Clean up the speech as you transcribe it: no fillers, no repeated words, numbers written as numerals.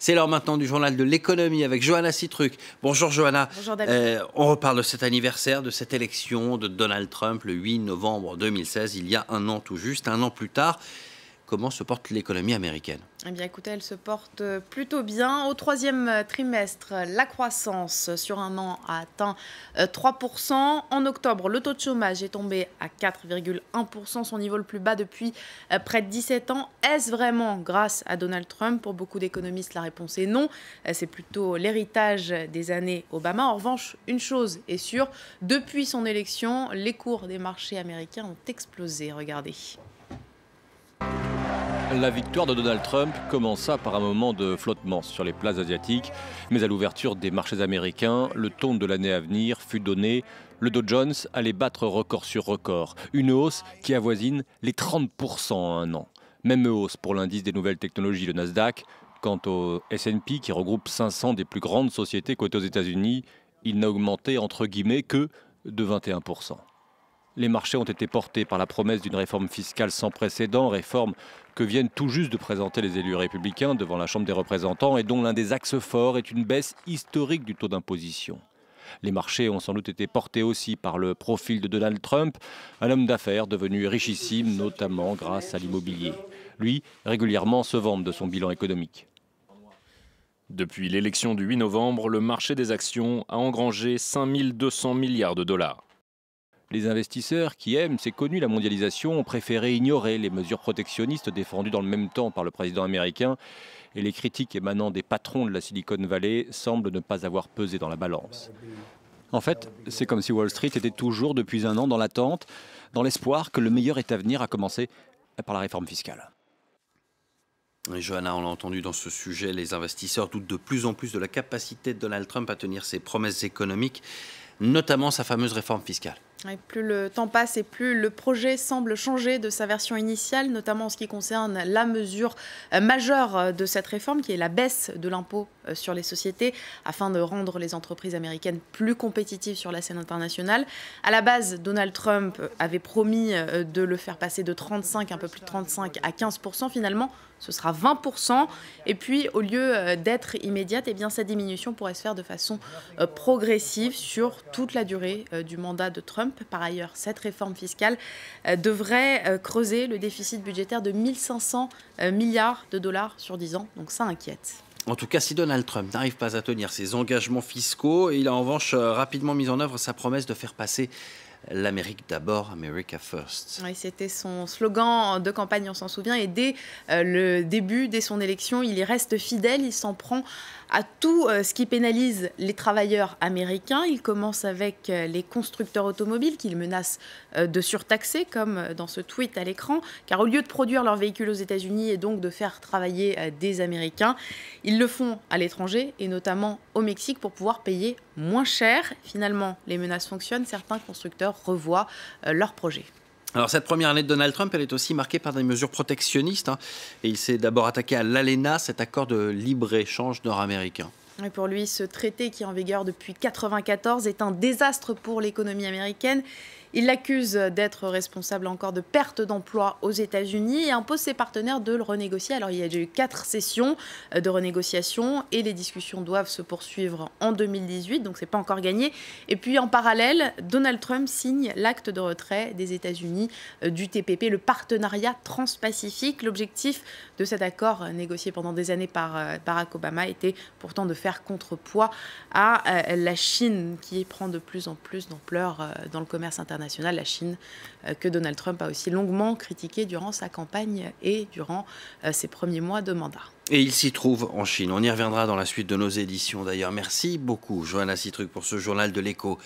C'est l'heure maintenant du journal de l'économie avec Johanna Citruc. Bonjour Johanna. Bonjour David. On reparle de cet anniversaire, de cette élection de Donald Trump le 8 novembre 2016, il y a un an tout juste, un an plus tard. Comment se porte l'économie américaine? Eh bien, écoutez, elle se porte plutôt bien. Au troisième trimestre, la croissance sur un an a atteint 3%. En octobre, le taux de chômage est tombé à 4,1%, son niveau le plus bas depuis près de 17 ans. Est-ce vraiment grâce à Donald Trump? Pour beaucoup d'économistes, la réponse est non. C'est plutôt l'héritage des années Obama. En revanche, une chose est sûre, depuis son élection, les cours des marchés américains ont explosé. Regardez. La victoire de Donald Trump commença par un moment de flottement sur les places asiatiques, mais à l'ouverture des marchés américains, le ton de l'année à venir fut donné. Le Dow Jones allait battre record sur record, une hausse qui avoisine les 30% en un an. Même hausse pour l'indice des nouvelles technologies, le Nasdaq. Quant au S&P, qui regroupe 500 des plus grandes sociétés cotées aux États-Unis, il n'a augmenté entre guillemets que de 21%. Les marchés ont été portés par la promesse d'une réforme fiscale sans précédent, réforme que viennent tout juste de présenter les élus républicains devant la Chambre des représentants et dont l'un des axes forts est une baisse historique du taux d'imposition. Les marchés ont sans doute été portés aussi par le profil de Donald Trump, un homme d'affaires devenu richissime, notamment grâce à l'immobilier. Lui, régulièrement se vante de son bilan économique. Depuis l'élection du 8 novembre, le marché des actions a engrangé 5 200 milliards de dollars. Les investisseurs qui aiment, c'est connu, la mondialisation ont préféré ignorer les mesures protectionnistes défendues dans le même temps par le président américain et les critiques émanant des patrons de la Silicon Valley semblent ne pas avoir pesé dans la balance. En fait, c'est comme si Wall Street était toujours depuis un an dans l'attente, dans l'espoir que le meilleur est à venir, à commencer par la réforme fiscale. Et Johanna, on l'a entendu dans ce sujet, les investisseurs doutent de plus en plus de la capacité de Donald Trump à tenir ses promesses économiques, notamment sa fameuse réforme fiscale. Et plus le temps passe et plus le projet semble changer de sa version initiale, notamment en ce qui concerne la mesure majeure de cette réforme, qui est la baisse de l'impôt sur les sociétés, afin de rendre les entreprises américaines plus compétitives sur la scène internationale. À la base, Donald Trump avait promis de le faire passer de 35, un peu plus de 35 à 15%. Finalement, ce sera 20%. Et puis, au lieu d'être immédiate, eh bien, cette diminution pourrait se faire de façon progressive sur toute la durée du mandat de Trump. Par ailleurs, cette réforme fiscale devrait creuser le déficit budgétaire de 1500 milliards de dollars sur 10 ans. Donc ça inquiète. En tout cas, si Donald Trump n'arrive pas à tenir ses engagements fiscaux, il a en revanche rapidement mis en œuvre sa promesse de faire passer l'Amérique d'abord, America First. Oui, c'était son slogan de campagne, on s'en souvient. Et dès le début, dès son élection, il y reste fidèle. Il s'en prend à tout ce qui pénalise les travailleurs américains. Il commence avec les constructeurs automobiles qu'il menace de surtaxer, comme dans ce tweet à l'écran. Car au lieu de produire leurs véhicules aux États-Unis et donc de faire travailler des Américains, ils le font à l'étranger et notamment au Mexique pour pouvoir payer moins cher. Finalement, les menaces fonctionnent. Certains constructeurs revoient leurs projets. Alors cette première année de Donald Trump, elle est aussi marquée par des mesures protectionnistes. Et il s'est d'abord attaqué à l'ALENA, cet accord de libre-échange nord-américain. Et pour lui, ce traité qui est en vigueur depuis 1994 est un désastre pour l'économie américaine. Il l'accuse d'être responsable encore de pertes d'emplois aux États-Unis et impose ses partenaires de le renégocier. Alors il y a déjà eu 4 sessions de renégociation et les discussions doivent se poursuivre en 2018, donc c'est pas encore gagné. Et puis en parallèle, Donald Trump signe l'acte de retrait des États-Unis du TPP, le partenariat transpacifique. L'objectif de cet accord négocié pendant des années par Barack Obama était pourtant de faire contrepoids à la Chine qui prend de plus en plus d'ampleur dans le commerce international. La Chine que Donald Trump a aussi longuement critiqué durant sa campagne et durant ses premiers mois de mandat. Et il s'y trouve en Chine. On y reviendra dans la suite de nos éditions d'ailleurs. Merci beaucoup Johanna Citruc pour ce journal de l'écho.